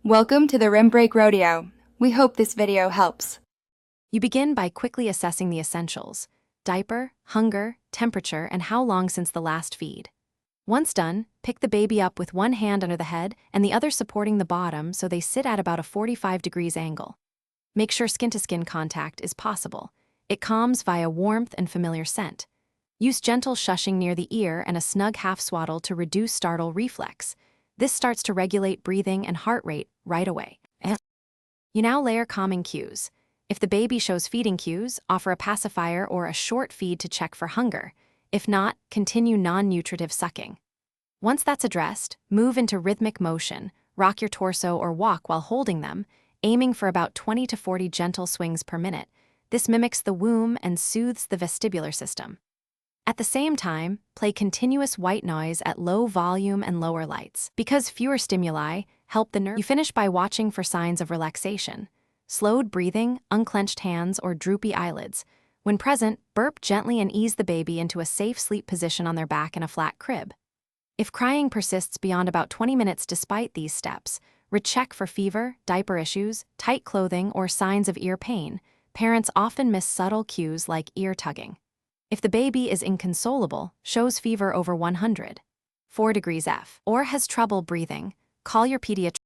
Welcome to the Rim Break Rodeo. We hope this video helps. You begin by quickly assessing the essentials: diaper, hunger, temperature, and how long since the last feed. Once done, pick the baby up with one hand under the head and the other supporting the bottom so they sit at about a 45 degrees angle. Make sure skin-to-skin contact is possible. It calms via warmth and familiar scent. Use gentle shushing near the ear and a snug half swaddle to reduce startle reflex. This starts to regulate breathing and heart rate right away. You now layer calming cues. If the baby shows feeding cues, offer a pacifier or a short feed to check for hunger. If not, continue non-nutritive sucking. Once that's addressed, move into rhythmic motion, rock your torso or walk while holding them, aiming for about 20 to 40 gentle swings per minute. This mimics the womb and soothes the vestibular system. At the same time, play continuous white noise at low volume and lower lights, because fewer stimuli help the nerve. You finish by watching for signs of relaxation: slowed breathing, unclenched hands, or droopy eyelids. When present, burp gently and ease the baby into a safe sleep position on their back in a flat crib. If crying persists beyond about 20 minutes despite these steps, recheck for fever, diaper issues, tight clothing, or signs of ear pain. Parents often miss subtle cues like ear tugging. If the baby is inconsolable, shows fever over 104 degrees F, or has trouble breathing, call your pediatrician.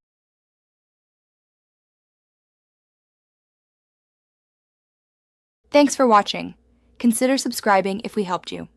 Thanks for watching. Consider subscribing if we helped you.